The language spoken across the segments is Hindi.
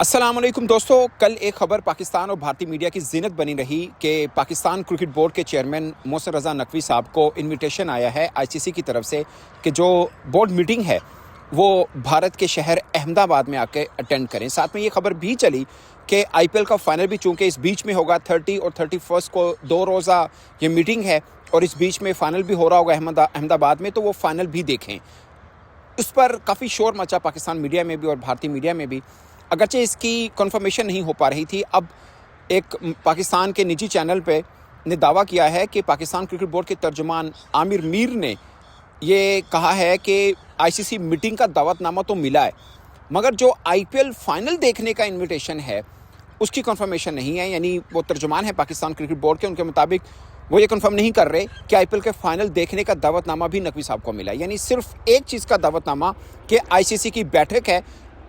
अस्सलाम वालेकुम दोस्तों, कल एक खबर पाकिस्तान और भारतीय मीडिया की ज़ीनत बनी रही कि पाकिस्तान क्रिकेट बोर्ड के चेयरमैन मोहसिन रज़ा नकवी साहब को इनविटेशन आया है आईसीसी की तरफ से कि जो बोर्ड मीटिंग है वो भारत के शहर अहमदाबाद में आके अटेंड करें। साथ में ये खबर भी चली कि आईपीएल का फाइनल भी चूँकि इस बीच में होगा 30 और 31 को 2 रोज़ा ये मीटिंग है और इस बीच में फ़ाइनल भी हो रहा होगा अहमदाबाद में, तो वो फ़ाइनल भी देखें। उस पर काफ़ी शोर मचा पाकिस्तान मीडिया में भी और भारतीय मीडिया में भी, अगरचे इसकी कंफर्मेशन नहीं हो पा रही थी। अब एक पाकिस्तान के निजी चैनल पे ने दावा किया है कि पाकिस्तान क्रिकेट बोर्ड के तर्जुमान आमिर मीर ने ये कहा है कि आईसीसी मीटिंग का दावतनामा तो मिला है, मगर जो आईपीएल फाइनल देखने का इन्विटेशन है उसकी कंफर्मेशन नहीं है। यानी वो तर्जुमान है पाकिस्तान क्रिकेट बोर्ड के, उनके मुताबिक वो ये कंफर्म नहीं कर रहे कि आईपीएल के फाइनल देखने का दावतनामा भी नकवी साहब को मिला है। यानी सिर्फ एक चीज़ का दावतनामा कि आईसीसी की बैठक है,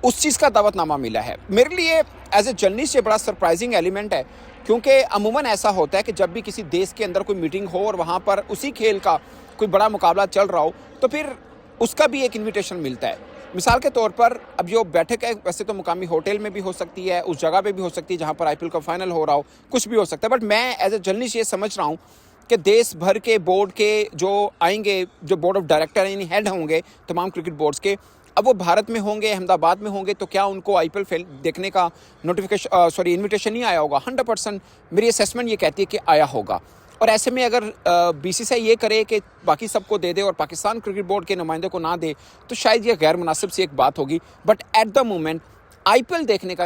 उस चीज़ का दावतनामा मिला है। मेरे लिए एज ए जर्नलिस्ट ये बड़ा सरप्राइजिंग एलिमेंट है, क्योंकि अमूमन ऐसा होता है कि जब भी किसी देश के अंदर कोई मीटिंग हो और वहाँ पर उसी खेल का कोई बड़ा मुकाबला चल रहा हो तो फिर उसका भी एक इन्विटेशन मिलता है। मिसाल के तौर पर अब जो बैठक है वैसे तो मुकामी होटल में भी हो सकती है, उस जगह पे भी हो सकती है जहाँ पर आईपीएल का फाइनल हो रहा हो, कुछ भी हो सकता है। बट मैं एज ए जर्नलिस्ट ये समझ रहा हूँ कि देश भर के बोर्ड के जो आएंगे, जो बोर्ड ऑफ डायरेक्टर यानी हेड होंगे तमाम क्रिकेट बोर्ड्स के, अब वो भारत में होंगे, अहमदाबाद में होंगे, तो क्या उनको आईपीएल देखने का इन्विटेशन नहीं आया होगा? 100% मेरी असेसमेंट ये कहती है कि आया होगा। और ऐसे में अगर बीसीसीआई ये करे कि बाकी सबको दे दे और पाकिस्तान क्रिकेट बोर्ड के नुमाइंदों को ना दे तो शायद ये गैर मुनासिब सी एक बात होगी। But at the moment IPL देखने का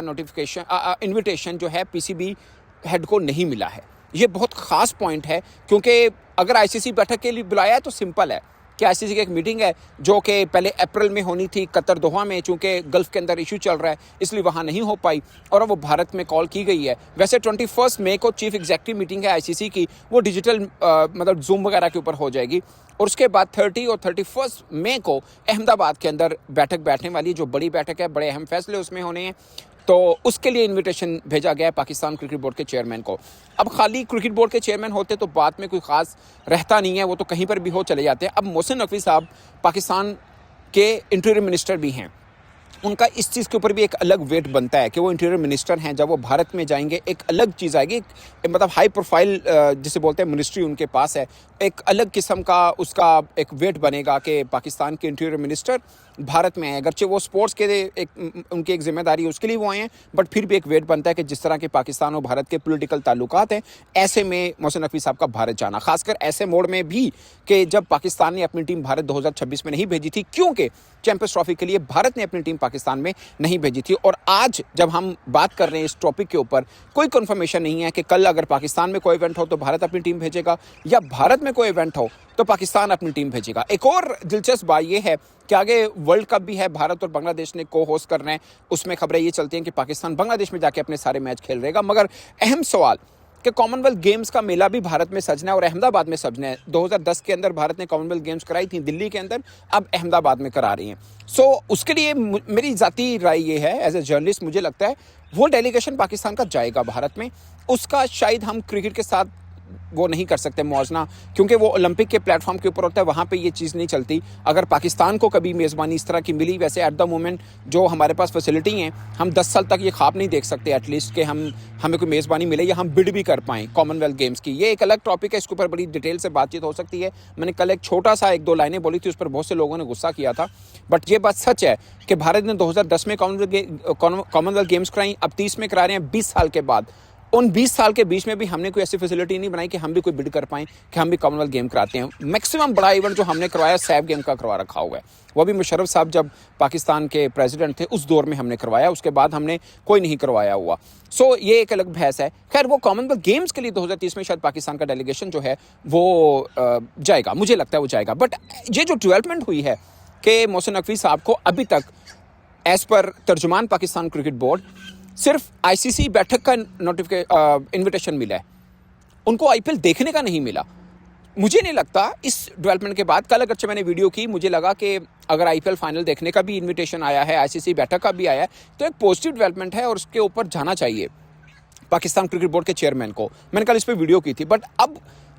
इन्विटेशन जो है पीसीबी हेड को नहीं मिला है। ये बहुत ख़ास पॉइंट है, क्योंकि अगर आईसीसी बैठक के लिए बुलाया है तो सिंपल है कि आईसीसी की एक मीटिंग है जो कि पहले अप्रैल में होनी थी कतर दोहा में, चूँकि गल्फ़ के अंदर इशू चल रहा है इसलिए वहाँ नहीं हो पाई और अब वो भारत में कॉल की गई है। वैसे 21 मई को चीफ एग्जीक्यूटिव मीटिंग है आईसीसी की, वो डिजिटल मतलब जूम वगैरह के ऊपर हो जाएगी और उसके बाद 30 और 31 मई को अहमदाबाद के अंदर बैठक बैठने वाली, जो बड़ी बैठक है, बड़े अहम फैसले उसमें होने हैं। तो उसके लिए इनविटेशन भेजा गया है पाकिस्तान क्रिकेट बोर्ड के चेयरमैन को। अब खाली क्रिकेट बोर्ड के चेयरमैन होते तो बात में कोई ख़ास रहता नहीं है, वो तो कहीं पर भी हो चले जाते हैं। अब मोहसिन नकवी साहब पाकिस्तान के इंटीरियर मिनिस्टर भी हैं, उनका इस चीज़ के ऊपर भी एक अलग वेट बनता है कि वो इंटीरियर मिनिस्टर हैं। जब वो भारत में जाएंगे एक अलग चीज़ आएगी, मतलब हाई प्रोफाइल जिसे बोलते हैं मिनिस्ट्री उनके पास है, एक अलग किस्म का उसका एक वेट बनेगा कि पाकिस्तान के इंटीरियर मिनिस्टर भारत में आए। अगरचे वो स्पोर्ट्स के उनकी एक जिम्मेदारी है, उसके लिए वो आए हैं, बट फिर भी एक वेट बनता है कि जिस तरह के पाकिस्तान और भारत के पॉलिटिकल ताल्लुकात हैं, ऐसे में मोहसिन नकवी साहब का भारत जाना, खासकर ऐसे मोड़ में भी कि जब पाकिस्तान ने अपनी टीम भारत 2026 में नहीं भेजी थी, क्योंकि चैंपियंस ट्रॉफी के लिए भारत ने अपनी टीम पाकिस्तान में नहीं भेजी थी। और आज जब हम बात कर रहे हैं इस टॉपिक के ऊपर, कोई कंफर्मेशन नहीं है कि कल अगर पाकिस्तान में कोई इवेंट हो तो भारत अपनी टीम भेजेगा या भारत में कोई इवेंट हो तो पाकिस्तान अपनी टीम भेजेगा। एक और दिलचस्प बात यह है कि आगे वर्ल्ड कप भी है, भारत और बांग्लादेश ने को होस्ट करना है, उसमें खबरें ये चलती हैं कि पाकिस्तान बांग्लादेश में जाके अपने सारे मैच खेल रहेगा। मगर अहम सवाल कि कॉमनवेल्थ गेम्स का मेला भी भारत में सजना है और अहमदाबाद में सजना है। 2010 के अंदर भारत ने कॉमनवेल्थ गेम्स कराई थी दिल्ली के अंदर, अब अहमदाबाद में करा रही हैं। सो उसके लिए मेरी ज़ाती राय ये है, एज ए जर्नलिस्ट मुझे लगता है वो डेलीगेशन पाकिस्तान का जाएगा भारत में। उसका शायद हम क्रिकेट के साथ वो नहीं कर सकते मुआवजना, क्योंकि वो ओलंपिक के प्लेटफॉर्म के ऊपर होता है, वहाँ पे ये चीज़ नहीं चलती। अगर पाकिस्तान को कभी मेज़बानी इस तरह की मिली, वैसे एट द मोमेंट जो हमारे पास फैसिलिटी हैं, हम 10 साल तक ये ख्वाब नहीं देख सकते एटलीस्ट कि हमें कोई मेज़बानी मिले या हम बिड भी कर पाएँ कॉमनवेल्थ गेम्स की। ये एक अलग टॉपिक है, इसके ऊपर बड़ी डिटेल से बातचीत हो सकती है। मैंने कल एक छोटा सा 1-2 लाइनें बोली थी, उस पर बहुत से लोगों ने गुस्सा किया था, बट ये बात सच है कि भारत ने 2010 में कॉमनवेल्थ गेम्स कराई, अब 30 में करा रहे हैं 20 साल के बाद। उन 20 साल के बीच में भी हमने कोई ऐसी फैसिलिटी नहीं बनाई कि हम भी कोई बिड कर पाएँ कि हम भी कॉमनवेल्थ गेम कराते हैं। मैक्सिमम बड़ा इवेंट जो हमने करवाया सैफ गेम का करवा रखा हुआ है, वो भी मुशर्रफ साहब जब पाकिस्तान के प्रेसिडेंट थे उस दौर में हमने करवाया, उसके बाद हमने कोई नहीं करवाया हुआ। सो ये एक अलग बहस है। खैर वो कॉमनवेल्थ गेम्स के लिए 2030 में शायद पाकिस्तान का डेलीगेशन जो है वो जाएगा, मुझे लगता है वो जाएगा। बट ये जो डेवलपमेंट हुई है कि मोहसिन नकवी साहब को अभी तक एज़ पर तर्जुमान पाकिस्तान क्रिकेट बोर्ड सिर्फ आईसीसी बैठक का इन्विटेशन मिला है, उनको आईपीएल देखने का नहीं मिला। मुझे नहीं लगता इस डेवलपमेंट के बाद, कल अगरचे मैंने वीडियो की, मुझे लगा कि अगर आईपीएल फाइनल देखने का भी इन्विटेशन आया है, आईसीसी बैठक का भी आया है, तो एक पॉजिटिव डेवलपमेंट है और उसके ऊपर जाना चाहिए पाकिस्तान क्रिकेट बोर्ड के चेयरमैन को। मैंने कल इस पर वीडियो की थी। बट अब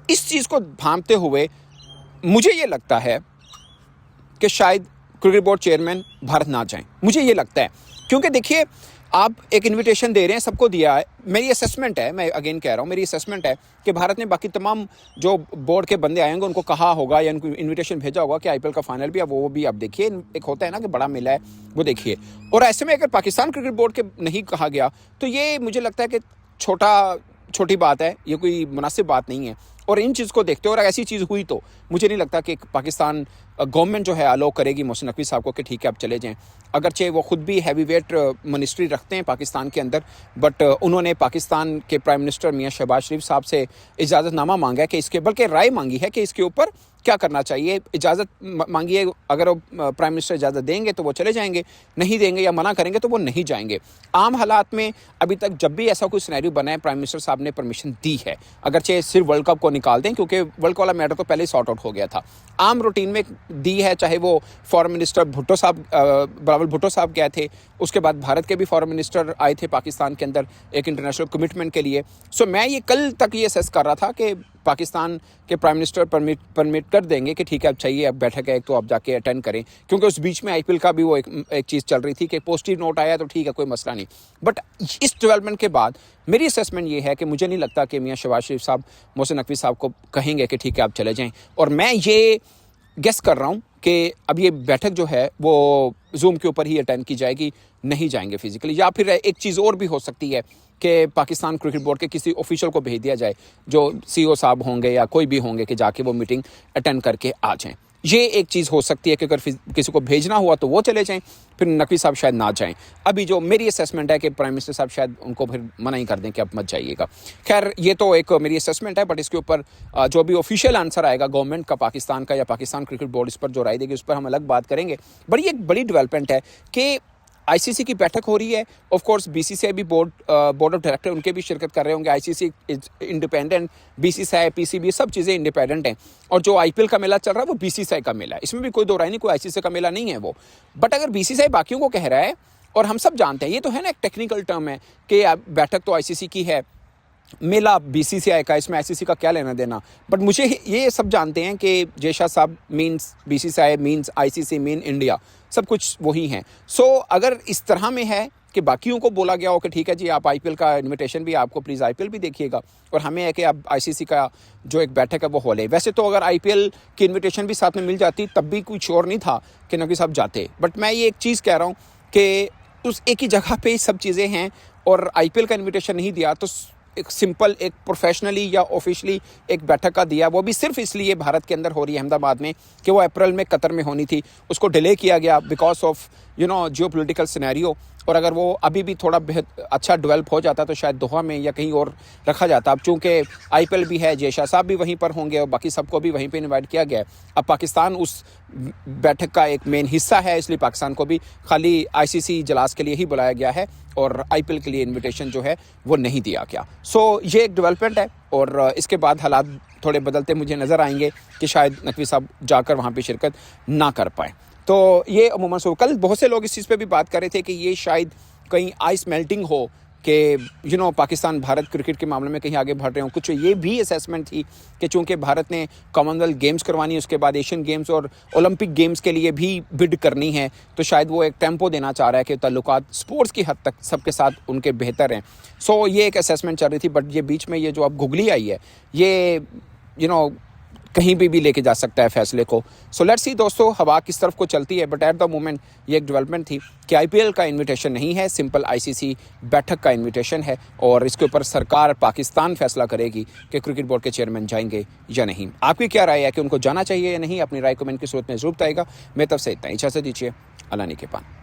इस चीज़ को भांपते हुए मुझे ये लगता है कि शायद क्रिकेट बोर्ड चेयरमैन भारत ना जाएं, मुझे ये लगता है। क्योंकि देखिए आप एक इनविटेशन दे रहे हैं, सबको दिया है। मेरी असेसमेंट है, मैं अगेन कह रहा हूँ, मेरी असेसमेंट है कि भारत ने बाकी तमाम जो बोर्ड के बंदे आएंगे उनको कहा होगा या उनको इनविटेशन भेजा होगा कि आईपीएल का फाइनल भी अब वो भी आप देखिए, एक होता है ना कि बड़ा मेला है, वो देखिए। और ऐसे में अगर पाकिस्तान क्रिकेट बोर्ड के नहीं कहा गया तो ये मुझे लगता है कि छोटी बात है, ये कोई मुनासिब बात नहीं है। और इन चीज़ को देखते हुए और ऐसी चीज़ हुई तो मुझे नहीं लगता कि पाकिस्तान गवर्नमेंट जो है अलाउ करेगी मोहसिन नकवी साहब को कि ठीक है आप चले जाएं। अगरचे वो खुद भी हैवी वेट मिनिस्ट्री रखते हैं पाकिस्तान के अंदर, बट उन्होंने पाकिस्तान के प्राइम मिनिस्टर मियां शहबाज शरीफ साहब से इजाज़तनामा मांगा है कि इसके, बल्कि राय मांगी है कि इसके ऊपर क्या करना चाहिए। इजाज़त मांगी है, अगर वो प्राइम मिनिस्टर इजाज़त देंगे तो वो चले जाएंगे, नहीं देंगे या मना करेंगे तो वो नहीं जाएंगे। आम हालात में अभी तक जब भी ऐसा कोई सिनेरियो बना है, प्राइम मिनिस्टर साहब ने परमिशन दी है, अगरचे सिर्फ वर्ल्ड कप को निकाल दें, क्योंकि वर्ल्ड कप वाला मैटर तो पहले ही सॉर्ट आउट हो गया था। आम रूटीन में दी है, चाहे वो फॉरेन मिनिस्टर भुट्टो साहब, बिलावल भुट्टो साहब गए थे, उसके बाद भारत के भी फॉरेन मिनिस्टर आए थे पाकिस्तान के अंदर एक इंटरनेशनल कमिटमेंट के लिए। सो मैं ये कल तक ये असेस कर रहा था कि पाकिस्तान के प्राइम मिनिस्टर परमिट कर देंगे कि ठीक है अब चाहिए, अब बैठक है तो आप जाके अटेंड करें, क्योंकि उस बीच में आईपीएल का भी वो एक चीज़ चल रही थी कि पॉजिटिव नोट आया तो ठीक है, कोई मसला नहीं। बट इस डेवलपमेंट के बाद मेरी असेसमेंट ये है कि मुझे नहीं लगता कि मियां शहबाज शरीफ साहब मोहसिन नकवी साहब को कहेंगे कि ठीक है आप चले जाएं। और मैं ये गेस कर रहा हूँ कि अब ये बैठक जो है वो जूम के ऊपर ही अटेंड की जाएगी, नहीं जाएंगे फिजिकली। या फिर एक चीज़ और भी हो सकती है कि पाकिस्तान क्रिकेट बोर्ड के किसी ऑफिशियल को भेज दिया जाए, जो सीईओ साहब होंगे या कोई भी होंगे, कि जाके वो मीटिंग अटेंड करके आ जाएं। ये एक चीज़ हो सकती है कि अगर किसी को भेजना हुआ तो वो चले जाएं, फिर नकवी साहब शायद ना जाएं। अभी जो मेरी असेसमेंट है कि प्राइम मिनिस्टर साहब शायद उनको फिर मना ही कर दें कि अब मत जाइएगा। खैर ये तो एक मेरी असेसमेंट है, बट इसके ऊपर जो भी ऑफिशियल आंसर आएगा गवर्नमेंट का, पाकिस्तान का या पाकिस्तान क्रिकेट बोर्ड, इस पर जो राय देगी उस पर हम अलग बात करेंगे। बट ये एक बड़ी डेवलपमेंट है कि आईसीसी की बैठक हो रही है। ऑफ कोर्स बीसीसीआई भी बोर्ड ऑफ डायरेक्टर उनके भी शिरकत कर रहे होंगे। आईसीसी इंडिपेंडेंट, बीसीसीआई, पीसीबी सब चीज़ें इंडिपेंडेंट हैं। और जो आईपीएल का मेला चल रहा है वो बीसीसीआई का मेला है, इसमें भी कोई दो राय नहीं, कोई आईसीसी का मेला नहीं है वो। बट अगर बीसीसीआई बाकियों को कह रहा है, और हम सब जानते हैं, ये तो है ना एक टेक्निकल टर्म है कि बैठक तो आईसीसी की है, मेला बीसीसीआई का, इसमें आईसीसी का क्या लेना देना। बट मुझे ये सब जानते हैं कि जयशाह साहब means BCCI means ICC mean India, सब कुछ वही हैं। सो अगर इस तरह में है कि बाकियों को बोला गया हो कि ठीक है जी आप आईपीएल का इनविटेशन भी, आपको प्लीज़ आईपीएल भी देखिएगा, और हमें है कि अब आईसीसी का जो एक बैठक है वो हो ले। वैसे तो अगर आईपीएल की इनविटेशन भी साथ में मिल जाती तब भी कोई श्योर नहीं था कि नकवी साहब जाते। बट मैं ये एक चीज़ कह रहा हूँ कि उस एक ही जगह पे सब चीज़ें हैं, और आईपीएल का इन्विटेशन नहीं दिया तो एक सिंपल, एक प्रोफेशनली या ऑफिशियली एक बैठक का दिया, वो भी सिर्फ इसलिए भारत के अंदर हो रही है अहमदाबाद में कि वो अप्रैल में कतर में होनी थी, उसको डिले किया गया बिकॉज ऑफ जियोपॉलिटिकल सिनेरियो। और अगर वो अभी भी थोड़ा अच्छा डेवलप हो जाता तो शायद दोहा में या कहीं और रखा जाता। अब चूंकि आईपीएल भी है, जयशाह साहब भी वहीं पर होंगे और बाकी सबको भी वहीं पे इनवाइट किया गया है। अब पाकिस्तान उस बैठक का एक मेन हिस्सा है, इसलिए पाकिस्तान को भी खाली आईसीसी इजलास के लिए ही बुलाया गया है और आईपीएल के लिए इन्विटेशन जो है वो नहीं दिया गया। सो ये एक डेवलपमेंट है, और इसके बाद हालात थोड़े बदलते मुझे नज़र आएंगे कि शायद नकवी साहब जाकर वहाँ पे शिरकत ना कर पाएँ। तो ये अमूमन कल बहुत से लोग इस चीज़ पे भी बात कर रहे थे कि ये शायद कहीं आइस मेल्टिंग हो कि पाकिस्तान भारत क्रिकेट के मामले में कहीं आगे बढ़ रहे हों। कुछ ये भी असेसमेंट थी कि चूंकि भारत ने कॉमनवेल्थ गेम्स करवानी है, उसके बाद एशियन गेम्स और ओलंपिक गेम्स के लिए भी बिड करनी है, तो शायद वो एक टेम्पो देना चाह रहा है कि ताल्लुकात स्पोर्ट्स की हद तक सबके साथ उनके बेहतर हैं। सो ये एक असेसमेंट चल रही थी। बट ये बीच में ये जो अब गुगली आई है, ये कहीं भी लेके जा सकता है फैसले को। सो लेट्स सी दोस्तों हवा किस तरफ को चलती है। बट एट द मोमेंट ये एक डेवलपमेंट थी कि आईपीएल का इनविटेशन नहीं है, सिंपल आईसीसी बैठक का इनविटेशन है, और इसके ऊपर सरकार पाकिस्तान फैसला करेगी कि क्रिकेट बोर्ड के चेयरमैन जाएंगे या नहीं। आपकी क्या राय है कि उनको जाना चाहिए या नहीं? अपनी राय कमेंट की सूरत में जरूर बताइएगा। मेरी तरफ से इतना ही, इजाज़त दीजिए। अल्लाह ने के पान।